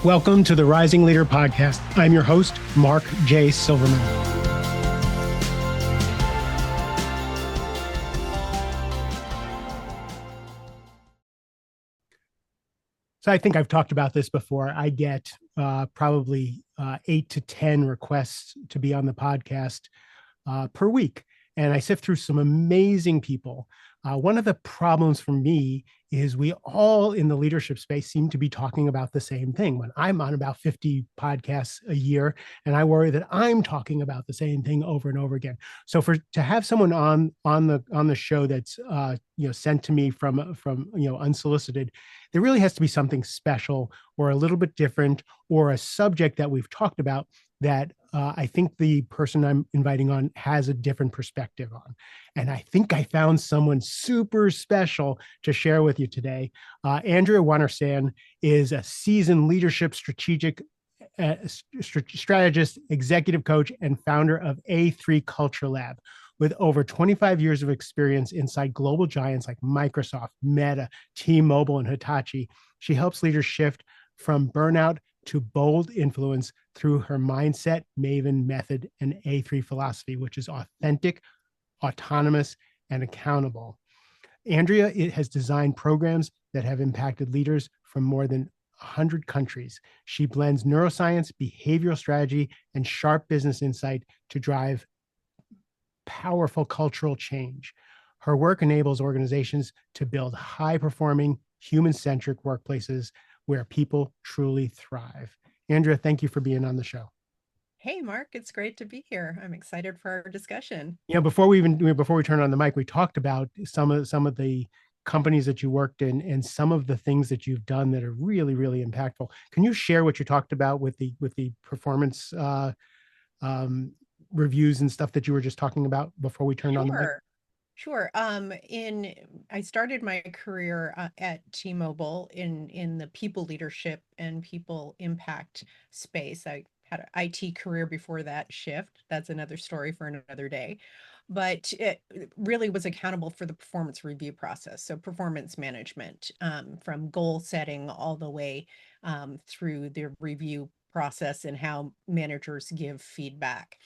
Welcome to the Rising Leader Podcast. I'm your host, Mark J. Silverman. So I think I've talked about this before. I get probably 8 to 10 requests to be on the podcast per week. And I sift through some amazing people. One of the problems for me is we all in the leadership space seem to be talking about the same thing. When I'm on about 50 podcasts a year, and I worry that I'm talking about the same thing over and over again. So to have someone on the show that's sent to me from unsolicited, there really has to be something special or a little bit different, or a subject that we've talked about that I think the person I'm inviting on has a different perspective on. And I think I found someone super special to share with you today. Andrea Wanerstrand is a seasoned leadership strategist, executive coach, and founder of A3 Culture Lab. With over 25 years of experience inside global giants like Microsoft, Meta, T-Mobile, and Hitachi, she helps leaders shift from burnout to bold influence through her Mindset Maven Method and A3 philosophy, which is authentic, autonomous, and accountable. Andrea has designed programs that have impacted leaders from more than 100 countries. She blends neuroscience, behavioral strategy, and sharp business insight to drive powerful cultural change. Her work enables organizations to build high-performing, human-centric workplaces where people truly thrive. Andrea, thank you for being on the show. Hey, Mark, it's great to be here. I'm excited for our discussion. Before we turn on the mic, we talked about some of the companies that you worked in and some of the things that you've done that are really, really impactful. Can you share what you talked about with the performance reviews and stuff that you were just talking about before we turned on the mic? Sure. I started my career at T-Mobile in the people leadership and people impact space. I had an IT career before that shift. That's another story for another day. But it really was accountable for the performance review process. So performance management, from goal setting all the way through the review process and how managers give feedback.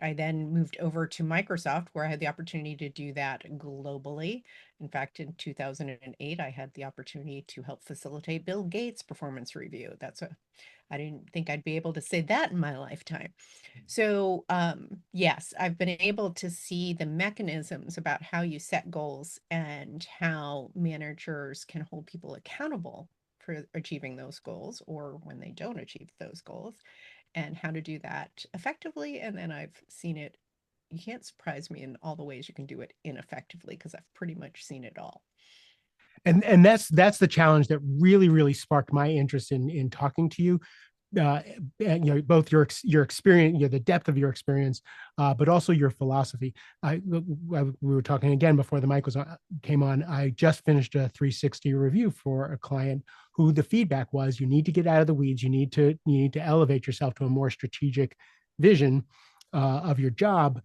I then moved over to Microsoft, where I had the opportunity to do that globally. In fact, in 2008, I had the opportunity to help facilitate Bill Gates' performance review. I didn't think I'd be able to say that in my lifetime. So, yes, I've been able to see the mechanisms about how you set goals and how managers can hold people accountable for achieving those goals or when they don't achieve those goals, and how to do that effectively. And then I've seen it. You can't surprise me in all the ways you can do it ineffectively, because I've pretty much seen it all. And that's the challenge that really, really sparked my interest in talking to you. Both your experience, the depth of your experience, but also your philosophy. We were talking again before the mic came on. I just finished a 360 review for a client who the feedback was, you need to get out of the weeds. You need to elevate yourself to a more strategic vision of your job.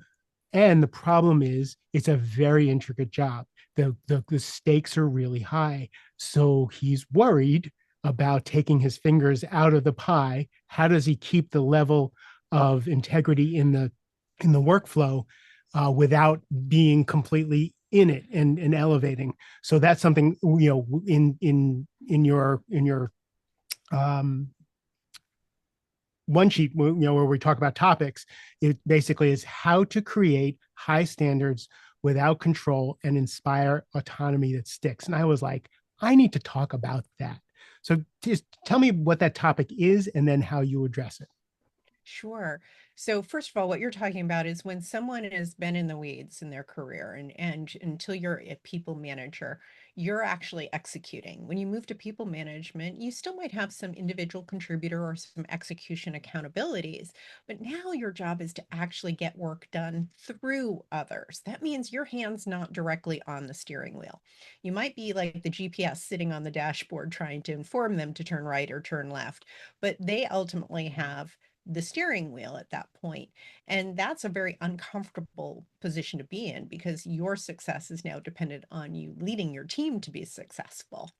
And the problem is, it's a very intricate job. The stakes are really high. So he's worried about taking his fingers out of the pie. How does he keep the level of integrity in the workflow without being completely in it and elevating? So that's something, in your one sheet, where we talk about topics. It basically is how to create high standards without control and inspire autonomy that sticks. And I was like, I need to talk about that. So just tell me what that topic is and then how you address it. Sure. So first of all, what you're talking about is when someone has been in the weeds in their career, and until you're a people manager, you're actually executing. When you move to people management, you still might have some individual contributor or some execution accountabilities, but now your job is to actually get work done through others. That means your hand's not directly on the steering wheel. You might be like the GPS sitting on the dashboard trying to inform them to turn right or turn left, but they ultimately have the steering wheel at that point. And that's a very uncomfortable position to be in, because your success is now dependent on you leading your team to be successful.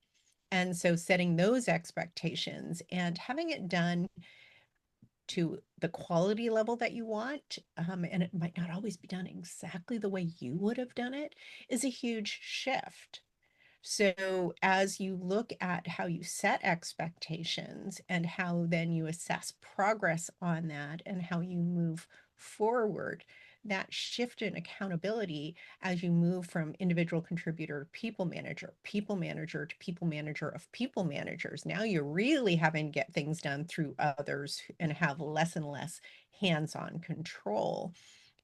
And so setting those expectations and having it done to the quality level that you want, and it might not always be done exactly the way you would have done it, is a huge shift. So, as you look at how you set expectations and how then you assess progress on that and how you move forward, that shift in accountability as you move from individual contributor to people manager to people manager of people managers. Now you're really having to get things done through others and have less and less hands on control.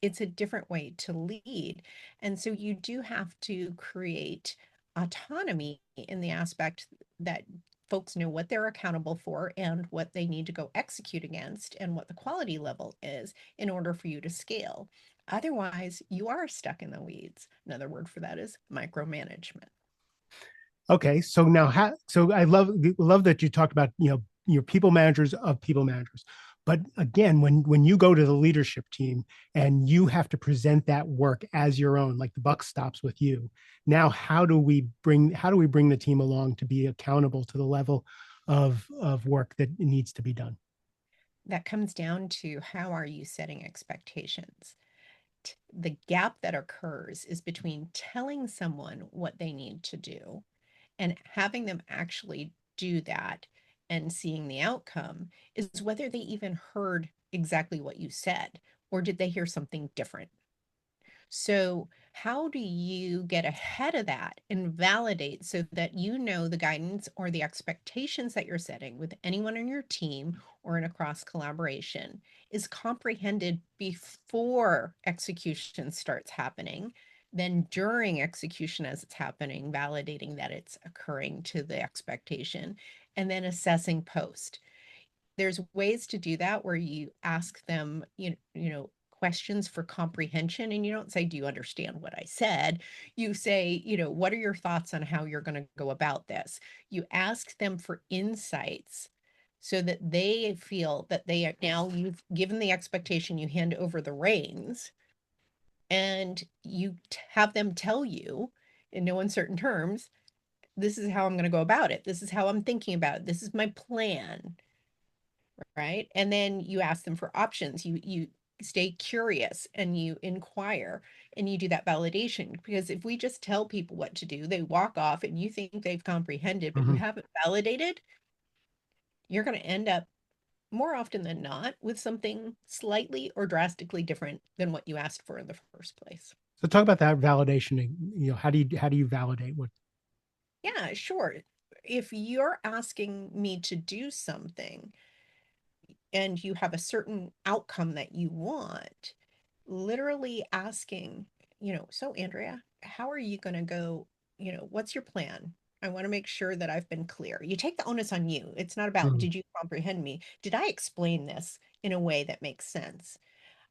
It's a different way to lead. And so you do have to create autonomy in the aspect that folks know what they're accountable for and what they need to go execute against and what the quality level is in order for you to scale. Otherwise, you are stuck in the weeds. Another word for that is micromanagement. Okay, so now so I love that you talked about, your people managers of people managers. But again, when you go to the leadership team and you have to present that work as your own, like the buck stops with you. Now, how do we bring the team along to be accountable to the level of work that needs to be done? That comes down to how are you setting expectations? The gap that occurs is between telling someone what they need to do and having them actually do that and seeing the outcome is whether they even heard exactly what you said or did they hear something different. So, how do you get ahead of that and validate so that you know the guidance or the expectations that you're setting with anyone on your team or in a cross collaboration is comprehended before execution starts happening? Then, during execution, as it's happening, validating that it's occurring to the expectation, and then assessing post. There's ways to do that where you ask them, questions for comprehension. And you don't say, do you understand what I said? You say, what are your thoughts on how you're going to go about this? You ask them for insights so that they feel that they are now, you've given the expectation, you hand over the reins and you have them tell you in no uncertain terms, this is how I'm going to go about it. This is how I'm thinking about it. This is my plan, right? And then you ask them for options. You stay curious and you inquire and you do that validation, because if we just tell people what to do, they walk off and you think they've comprehended but you Mhm. haven't validated, you're going to end up more often than not with something slightly or drastically different than what you asked for in the first place. So talk about that validation. How do you validate what? Yeah, sure. If you're asking me to do something and you have a certain outcome that you want, literally asking, so Andrea, how are you going to go? What's your plan? I want to make sure that I've been clear. You take the onus on you. It's not about, Mhm. did you comprehend me? Did I explain this in a way that makes sense?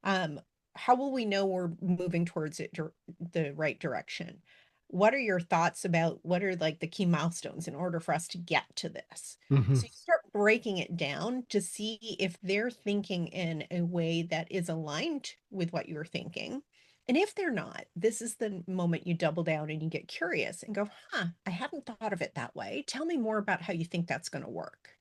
Um, how will we know we're moving towards the right direction? What are your thoughts about what are like the key milestones in order for us to get to this? Mhm. So you start breaking it down to see if they're thinking in a way that is aligned with what you're thinking. And if they're not, this is the moment you double down and you get curious and go, huh, I hadn't thought of it that way. Tell me more about how you think that's going to work.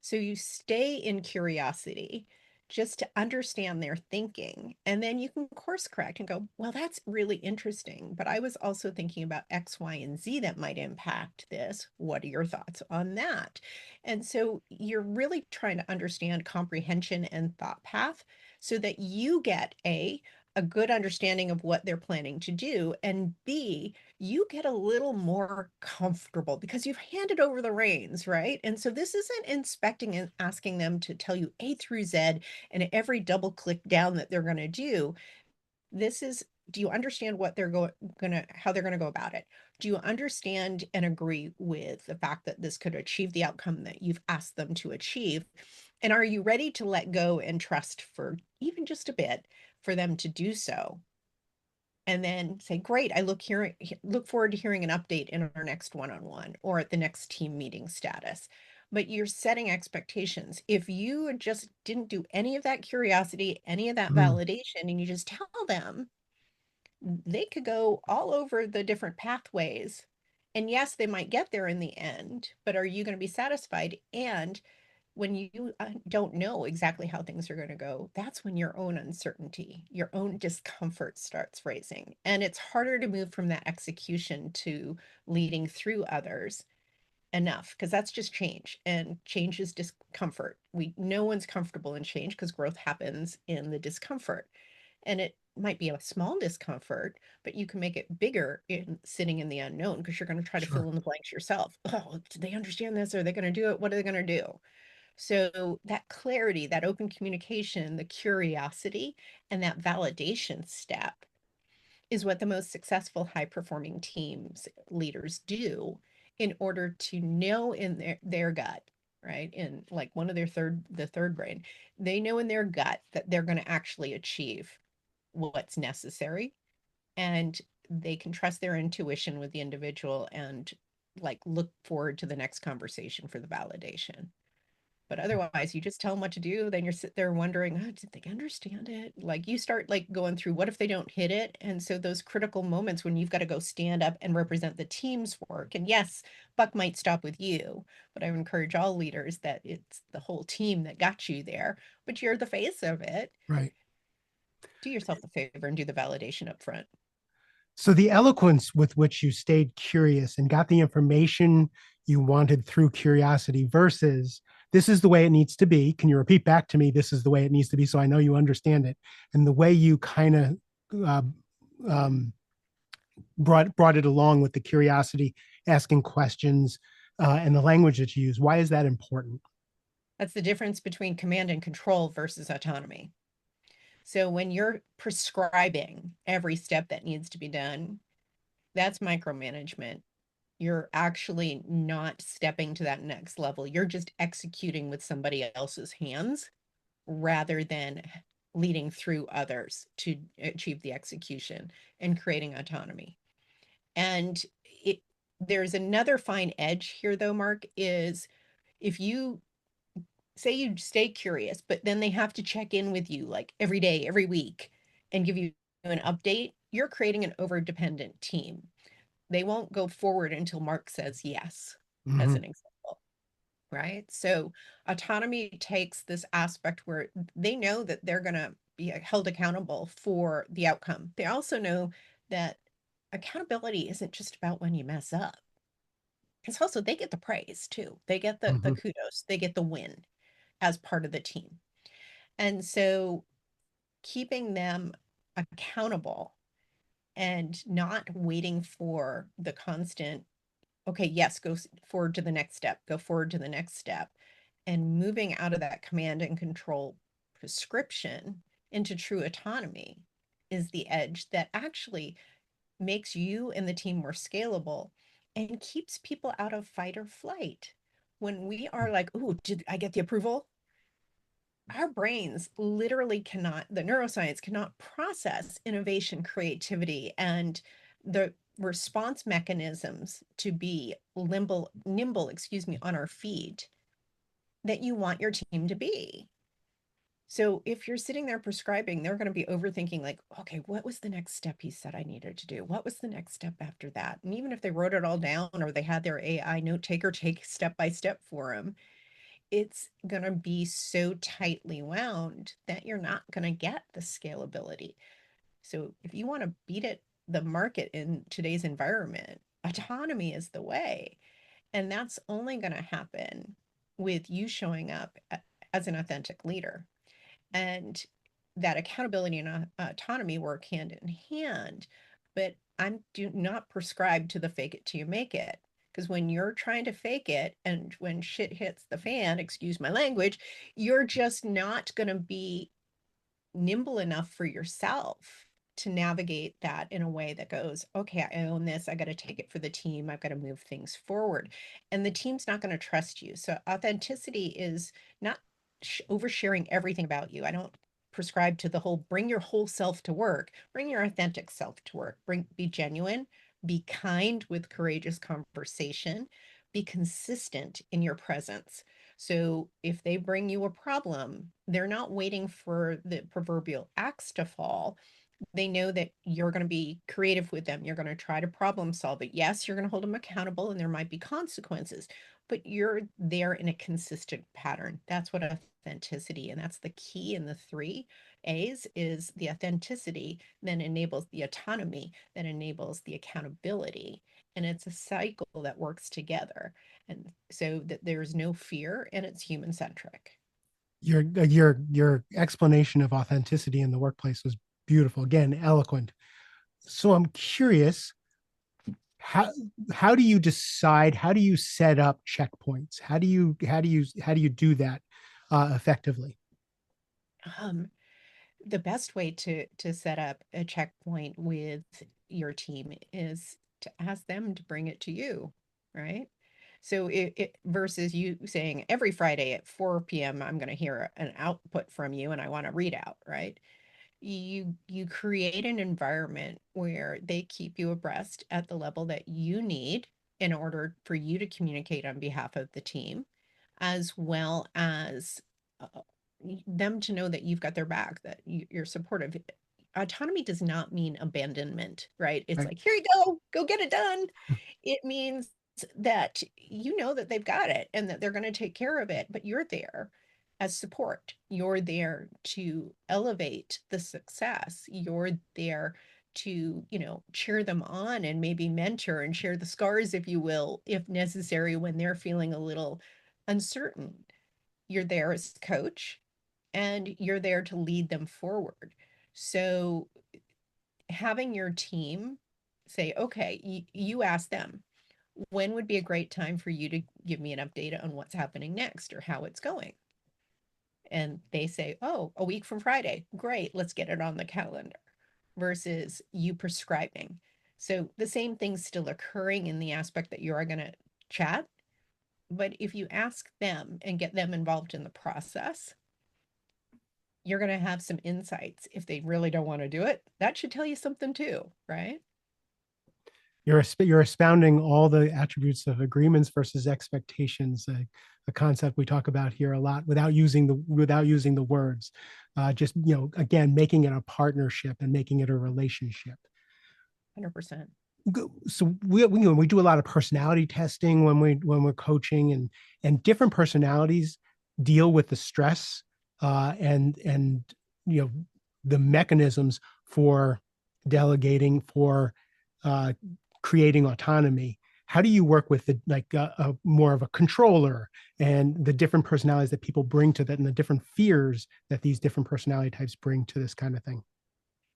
So you stay in curiosity just to understand their thinking. And then you can course correct and go, well, that's really interesting. But I was also thinking about X, Y, and Z that might impact this. What are your thoughts on that? And so you're really trying to understand comprehension and thought path so that you get a good understanding of what they're planning to do, and B, you get a little more comfortable because you've handed over the reins, right? And so this isn't inspecting and asking them to tell you A through Z and every double click down that they're going to do. This is, do you understand what they're how they're going to go about it? Do you understand and agree with the fact that this could achieve the outcome that you've asked them to achieve? And are you ready to let go and trust for even just a bit for them to do so? And then say, great, look forward to hearing an update in our next one-on-one or at the next team meeting status. But you're setting expectations. If you just didn't do any of that curiosity, any of that Mhm. validation, and you just tell them, they could go all over the different pathways And yes, they might get there in the end, but are you going to be satisfied? And when you don't know exactly how things are going to go, that's when your own uncertainty, your own discomfort starts raising. And it's harder to move from that execution to leading through others enough, because that's just change, and change is discomfort. No one's comfortable in change because growth happens in the discomfort. And it might be a small discomfort, but you can make it bigger in sitting in the unknown, because you're going to try to fill Sure. in the blanks yourself. Oh, do they understand this? Are they going to do it? What are they going to do? So that clarity, that open communication, the curiosity, and that validation step is what the most successful high performing teams leaders do in order to know in their gut, right? In like one of the third brain, they know in their gut that they're going to actually achieve what's necessary, and they can trust their intuition with the individual and like look forward to the next conversation for the validation. But otherwise, you just tell them what to do. Then you're sitting there wondering, oh, did they understand it? Like you start like going through, what if they don't hit it? And so those critical moments when you've got to go stand up and represent the team's work. And yes, buck might stop with you, but I would encourage all leaders that it's the whole team that got you there, but you're the face of it. Right. Do yourself the favor and do the validation up front. So the eloquence with which you stayed curious and got the information you wanted through curiosity versus this is the way it needs to be. Can you repeat back to me? This is the way it needs to be. So I know you understand it. And the way you kind of uh, um, brought it along with the curiosity, asking questions, and the language that you use. Why is that important? That's the difference between command and control versus autonomy. So when you're prescribing every step that needs to be done, that's micromanagement. You're actually not stepping to that next level. You're just executing with somebody else's hands rather than leading through others to achieve the execution and creating autonomy. And it there's another fine edge here though, Mark, is if you say you stay curious, but then they have to check in with you like every day, every week, and give you an update, you're creating an over dependent team. They won't go forward until Mark says yes, as Mm-hmm. an example, right? So autonomy takes this aspect where they know that they're going to be held accountable for the outcome. They also know that accountability isn't just about when you mess up. It's also they get the praise too. They get the Mm-hmm. kudos. They get the win as part of the team. And so keeping them accountable and not waiting for the constant, okay, yes, go forward to the next step, go forward to the next step, and moving out of that command and control prescription into true autonomy is the edge that actually makes you and the team more scalable and keeps people out of fight or flight. When we are like, oh, did I get the approval? Our brains literally cannot, the neuroscience cannot process innovation, creativity, and the response mechanisms to be nimble, excuse me, on our feet that you want your team to be. So if you're sitting there prescribing, they're going to be overthinking, like, okay, what was the next step he said I needed to do? What was the next step after that? And even if they wrote it all down or they had their AI note taker take step by step for them, it's going to be so tightly wound that you're not going to get the scalability. So if you want to beat it, the market in today's environment, autonomy is the way. And that's only going to happen with you showing up as an authentic leader. And that accountability and autonomy work hand in hand. But I do not prescribe to the fake it till you make it. Because when you're trying to fake it and when shit hits the fan, excuse my language, you're just not going to be nimble enough for yourself to navigate that in a way that goes, okay, I own this. I got to take it for the team. I've got to move things forward. And the team's not going to trust you. So authenticity is not oversharing everything about you. I don't prescribe to the whole bring your whole self to work, bring your authentic self to work, be genuine, be kind with courageous conversation, be consistent in your presence. So if they bring you a problem, they're not waiting for the proverbial axe to fall. They know that you're going to be creative with them. You're going to try to problem solve it. Yes, you're going to hold them accountable and there might be consequences, but you're there in a consistent pattern. That's what authenticity, and that's the key in the three A's is the authenticity, then enables the autonomy, that enables the accountability. And it's a cycle that works together. And so that there's no fear and it's human centric. Your explanation of authenticity in the workplace was beautiful. Again, eloquent. So I'm curious, how how do you decide? How do you set up checkpoints? How do you do that effectively? Um, the best way to set up a checkpoint with your team is to ask them to bring it to you, right? So it versus you saying every Friday at 4 p.m. I'm going to hear an output from you and I want to read out, right? You create an environment where they keep you abreast at the level that you need in order for you to communicate on behalf of the team, as well as them to know that you've got their back, that you're supportive. Autonomy does not mean abandonment, right? It's Right. like, here you go get it done. It means that you know that they've got it and that they're going to take care of it, but you're there as support. You're there to elevate the success. You're there to, cheer them on and maybe mentor and share the scars, if you will, if necessary, when they're feeling a little uncertain. You're there as coach and you're there to lead them forward. So having your team say, okay, you ask them, when would be a great time for you to give me an update on what's happening next or how it's going? And they say, oh, a week from Friday. Great, let's get it on the calendar. Versus you prescribing. So the same thing's still occurring in the aspect that you are going to chat. But if you ask them and get them involved in the process, you're going to have some insights. If they really don't want to do it, that should tell you something too, right? You're expounding all the attributes of agreements versus expectations, a concept we talk about here a lot without using the words. Just again, making it a partnership and making it a relationship. 100%. So we do a lot of personality testing when we're coaching, and different personalities deal with the stress and you know the mechanisms for delegating, for uh, creating autonomy. How do you work with the like a more of a controller and the different personalities that people bring to that, and the different fears that these different personality types bring to this kind of thing?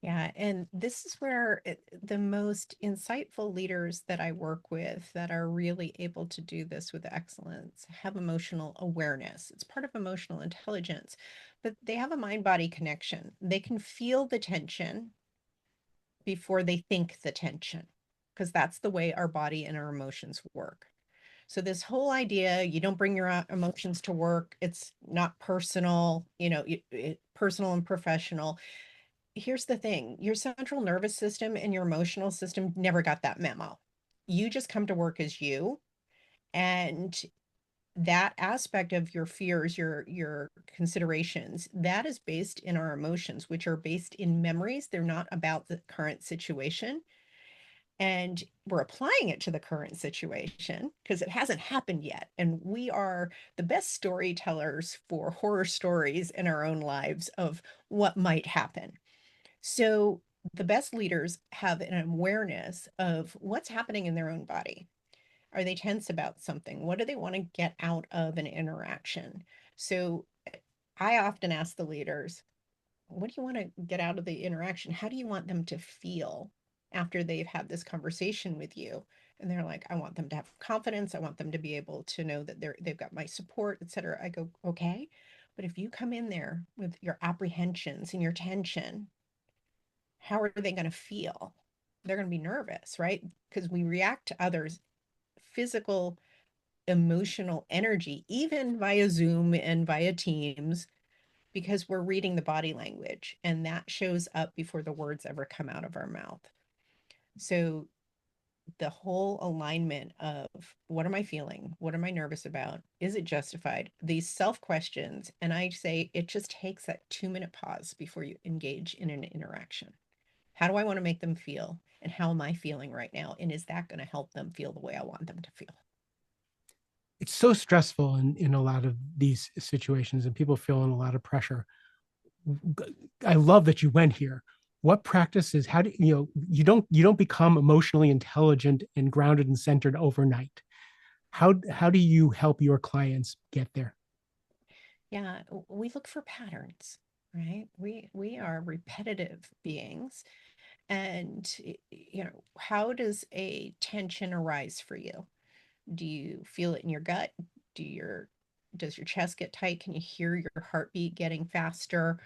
Yeah, and this is where the most insightful leaders that I work with that are really able to do this with excellence have emotional awareness. It's part of emotional intelligence, but they have a mind-body connection. They can feel the tension before they think the tension, because that's the way our body and our emotions work. So this whole idea, you don't bring your emotions to work, it's not personal, personal and professional. Here's the thing, your central nervous system and your emotional system never got that memo. You just come to work as you, and that aspect of your fears, your considerations, that is based in our emotions, which are based in memories. They're not about the current situation. And we're applying it to the current situation because it hasn't happened yet. And we are the best storytellers for horror stories in our own lives of what might happen. So the best leaders have an awareness of what's happening in their own body. Are they tense about something? What do they want to get out of an interaction? So I often ask the leaders, what do you want to get out of the interaction? How do you want them to feel after they've had this conversation with you? And they're like, I want them to have confidence. I want them to be able to know that they've got my support, et cetera. I go, okay. But if you come in there with your apprehensions and your tension, how are they going to feel? They're going to be nervous, right? Because we react to others' physical, emotional energy, even via Zoom and via Teams, because we're reading the body language and that shows up before the words ever come out of our mouth. So the whole alignment of what am I feeling? What am I nervous about? Is it justified? These self questions. And I say it just takes that 2-minute pause before you engage in an interaction. How do I want to make them feel? And how am I feeling right now? And is that going to help them feel the way I want them to feel? It's so stressful in a lot of these situations, and people feel in a lot of pressure. I love that you went here. What practices, how do you know, you don't become emotionally intelligent and grounded and centered overnight. How do you help your clients get there? Yeah, we look for patterns, right? We are repetitive beings. And how does a tension arise for you? Do you feel it in your gut? Does your chest get tight? Can you hear your heartbeat getting faster?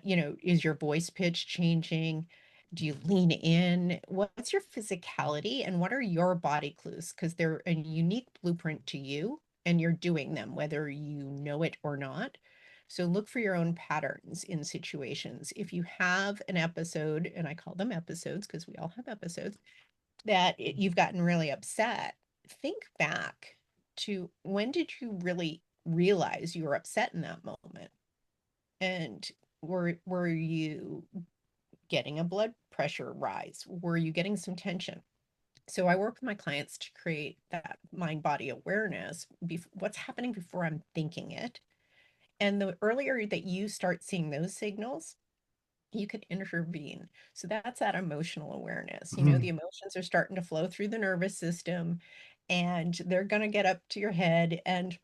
Is your voice pitch changing? Do you lean in? What's your physicality and what are your body clues? Because they're a unique blueprint to you and you're doing them, whether you know it or not. So look for your own patterns in situations. If you have an episode, and I call them episodes because we all have episodes, you've gotten really upset, think back to when did you really realize you were upset in that moment? And were you getting a blood pressure rise? Were you getting some tension? So I work with my clients to create that mind body awareness. What's happening before I'm thinking it? And the earlier that you start seeing those signals, you can intervene. So that's that emotional awareness. The Mhm. emotions are starting to flow through the nervous system and they're going to get up to your head. And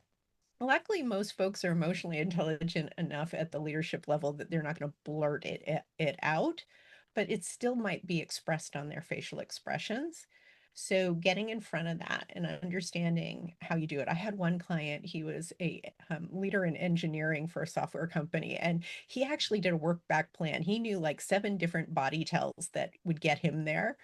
luckily, most folks are emotionally intelligent enough at the leadership level that they're not going to blurt it out, but it still might be expressed on their facial expressions. So, getting in front of that and understanding how you do it. I had one client, he was a leader in engineering for a software company, and he actually did a work back plan. He knew like 7 different body tells that would get him there,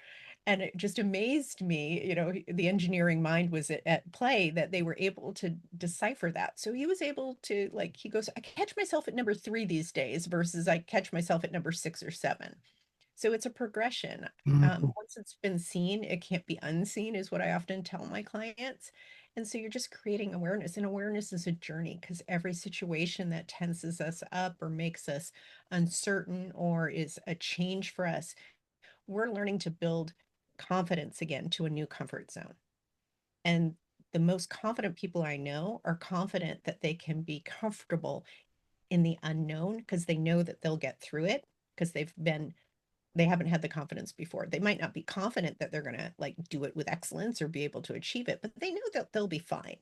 and it just amazed me, the engineering mind was at play that they were able to decipher that. So he was able to, like, he goes, I catch myself at number 3 these days versus I catch myself at number 6 or 7. So it's a progression. Mhm. Once it's been seen, it can't be unseen, is what I often tell my clients. And so you're just creating awareness, and awareness is a journey because every situation that tenses us up or makes us uncertain or is a change for us, we're learning to build confidence again to a new comfort zone. And the most confident people I know are confident that they can be comfortable in the unknown because they know that they'll get through it because they haven't had the confidence before. They might not be confident that they're going to like do it with excellence or be able to achieve it, but they know that they'll be fine.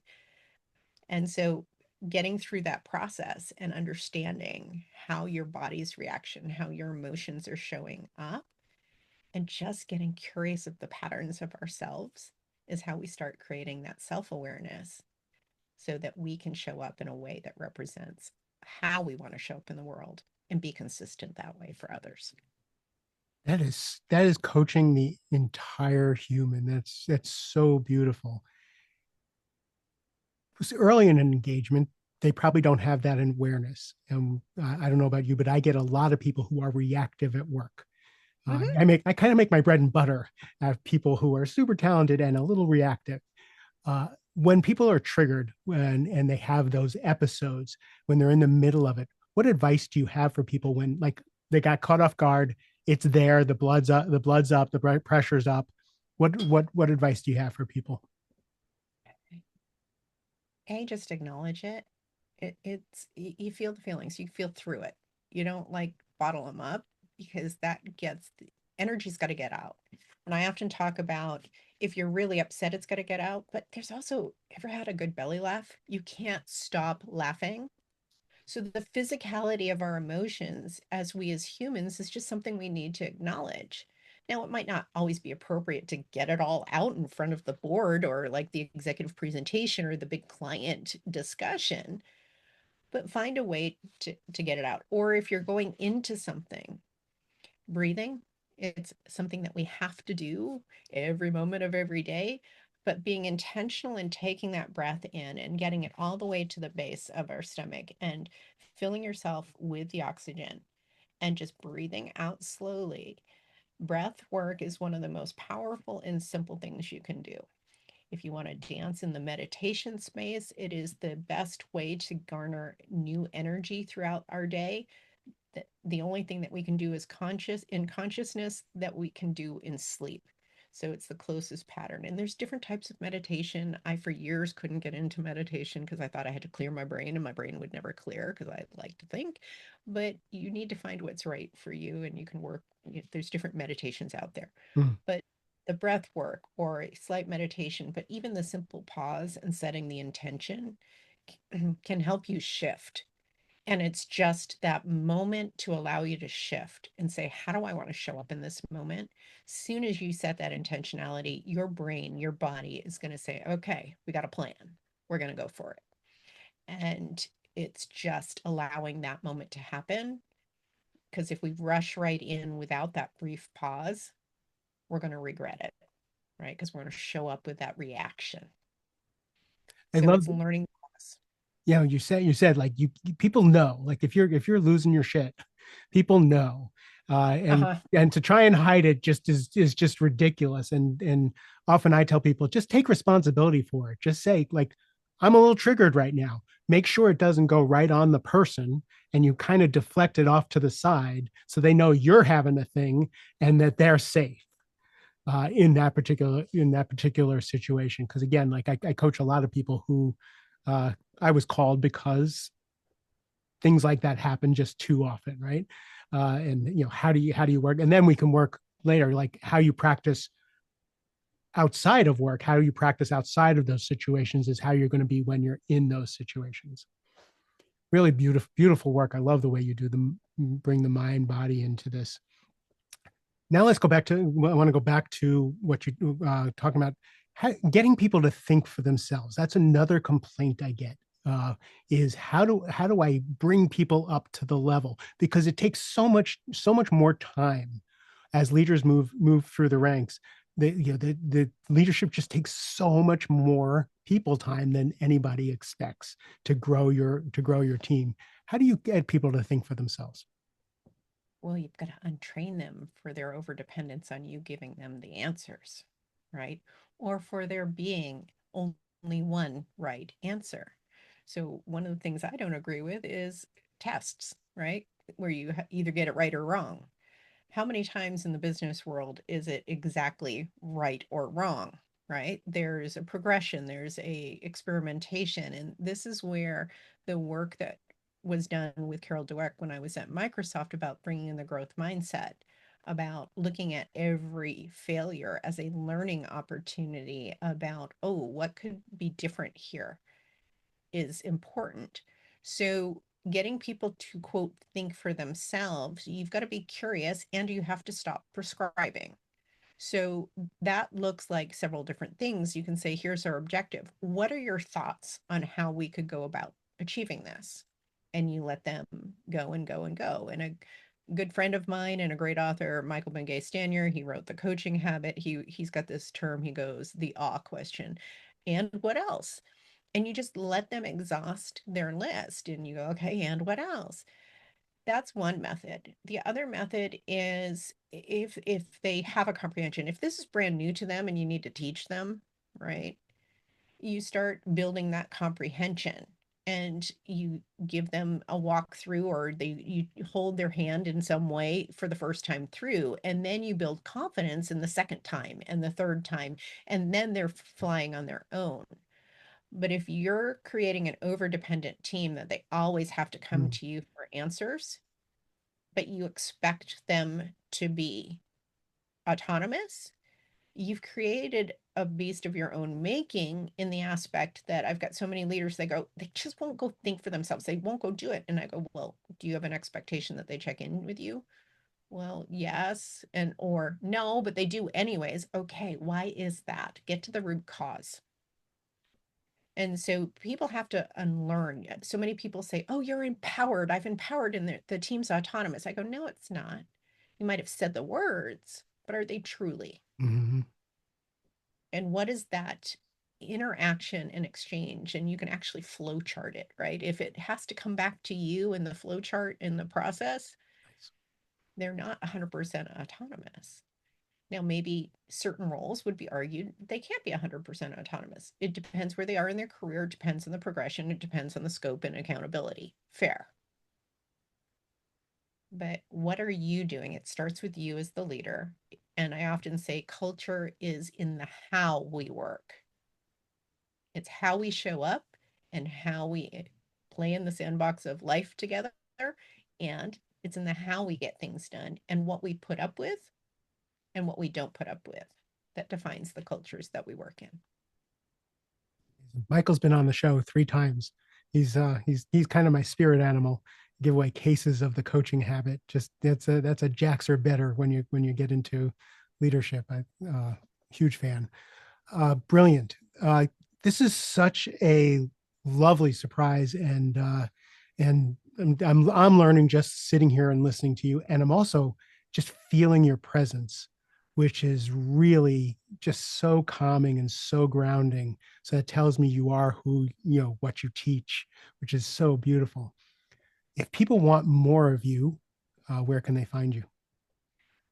And so getting through that process and understanding how your body's reaction, how your emotions are showing up, and just getting curious of the patterns of ourselves is how we start creating that self awareness so that we can show up in a way that represents how we want to show up in the world and be consistent that way for others. That is coaching the entire human. That's so beautiful. So early in an engagement, they probably don't have that awareness. And I don't know about you, but I get a lot of people who are reactive at work. Mm-hmm. I kind of make my bread and butter of people who are super talented and a little reactive. When people are triggered and they have those episodes when they're in the middle of it, what advice do you have for people when like they got caught off guard? It's there, the blood's up, the pressure's up. What advice do you have for people? Just acknowledge it. You feel the feelings, you feel through it. You don't like bottle them up because that gets the energy's got to get out. And I often talk about if you're really upset, it's got to get out. But there's also, ever had a good belly laugh? You can't stop laughing. So the physicality of our emotions as we as humans is just something we need to acknowledge. Now, it might not always be appropriate to get it all out in front of the board or like the executive presentation or the big client discussion, but find a way to get it out. Or if you're going into something, breathing, it's something that we have to do every moment of every day, but being intentional in taking that breath in and getting it all the way to the base of our stomach and filling yourself with the oxygen and just breathing out slowly. Breath work is one of the most powerful and simple things you can do. If you want to dance in the meditation space, it is the best way to garner new energy throughout our day. that the only thing that we can do is consciousness that we can do in sleep. So it's the closest pattern. And there's different types of meditation. I, for years, couldn't get into meditation because I thought I had to clear my brain and my brain would never clear because I like to think. But you need to find what's right for you and you can work. There's different meditations out there. Mm. But the breath work or a slight meditation, but even the simple pause and setting the intention can help you shift. And it's just that moment to allow you to shift and say, how do I want to show up in this moment? Soon as you set that intentionality, your brain, your body is going to say, okay, we got a plan. We're going to go for it. And it's just allowing that moment to happen. Because if we rush right in without that brief pause, we're going to regret it, right? Because we're going to show up with that reaction. I So love, it's learning pause. you said like people know, like if you're losing your shit, people know. And Uh-huh. to try and hide it just is just ridiculous. And often I tell people just take responsibility for it. Just say like, I'm a little triggered right now. Make sure it doesn't go right on the person, and you kind of deflect it off to the side so they know you're having a thing and that they're safe in that particular situation. Because again, like I coach a lot of people who uh, I was called because things like that happen just too often, right? And how do you work, and then we can work later, like how you practice outside of work, how you practice outside of those situations is how you're going to be when you're in those situations. Really beautiful work. I love the way you do them, bring the mind body into this. Now let's go back to, I want to go back to what you talking about, getting people to think for themselves. That's another complaint I get, is how do I bring people up to the level? Because it takes so much more time as leaders move through the ranks. The leadership just takes so much more people time than anybody expects to grow your team. How do you get people to think for themselves? Well, you've got to untrain them for their overdependence on you giving them the answers, right? Or for there being only one right answer. So, one of the things I don't agree with is tests, right? Where you either get it right or wrong. How many times in the business world is it exactly right or wrong, right? There's a progression, there's a experimentation, and this is where the work that was done with Carol Dweck when I was at Microsoft about bringing in the growth mindset, about looking at every failure as a learning opportunity about, oh, what could be different here is important. So, getting people to quote, think for themselves, you've got to be curious and you have to stop prescribing. So, that looks like several different things. You can say, here's our objective. What are your thoughts on how we could go about achieving this? And you let them go and go and go. And a good friend of mine and a great author, Michael Bungay Stanier, he wrote The Coaching Habit. He's got this term, he goes, the awe question. And what else? And you just let them exhaust their list and you go, okay, and what else? That's one method. The other method is if they have a comprehension, if this is brand new to them and you need to teach them, right? You start building that comprehension and you give them a walkthrough or you hold their hand in some way for the first time through, and then you build confidence in the second time and the third time, and then they're flying on their own. But if you're creating an over-dependent team that they always have to come Mm. to you for answers, but you expect them to be autonomous, you've created a beast of your own making in the aspect that I've got so many leaders, they just won't go think for themselves. They won't go do it. And I go, well, do you have an expectation that they check in with you? Well, yes. And or no, but they do anyways. Okay, why is that? Get to the root cause. And so people have to unlearn. So many people say, oh, you're empowered. I've empowered and the team's autonomous. I go, no, it's not. You might have said the words, but are they truly? Mm-hmm. And what is that interaction and exchange? And you can actually flow chart it, right? If it has to come back to you in the flow chart in the process, they're not 100% autonomous. Now, maybe certain roles would be argued they can't be 100% autonomous. It depends where they are in their career, it depends on the progression, it depends on the scope and accountability. Fair. but what are you doing? It starts with you as the leader. And I often say culture is in the how we work. It's how we show up and how we play in the sandbox of life together. And it's in the how we get things done and what we put up with and what we don't put up with that defines the cultures that we work in. Michael's been on the show 3 times. He's kind of my spirit animal. Give away cases of the coaching habit. Just that's a jacks or better when you get into leadership. I huge fan. Brilliant. This is such a lovely surprise, and I'm learning just sitting here and listening to you, and I'm also just feeling your presence, which is really just so calming and so grounding. So it tells me you are who what you teach, which is so beautiful. If people want more of you, where can they find you?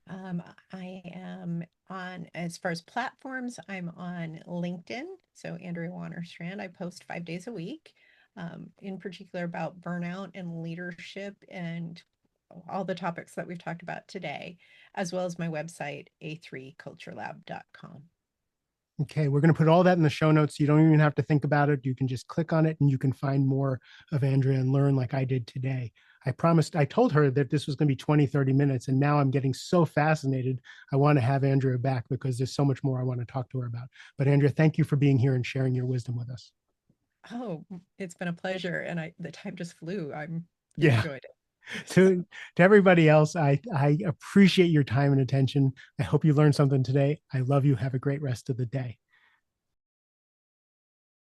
Um, I am on, as far as platforms, I'm on LinkedIn. So Andrea Wanerstrand, I post 5 days a week, in particular about burnout and leadership and all the topics that we've talked about today, as well as my website, a3culturelab.com. Okay, we're going to put all that in the show notes. You don't even have to think about it. You can just click on it and you can find more of Andrea and learn like I did today. I told her that this was going to be 20, 30 minutes, and now I'm getting so fascinated. I want to have Andrea back because there's so much more I want to talk to her about. But Andrea, thank you for being here and sharing your wisdom with us. Oh, it's been a pleasure. And the time just flew. I Yeah. enjoyed it. To everybody else, I appreciate your time and attention. I hope you learned something today. I love you. Have a great rest of the day.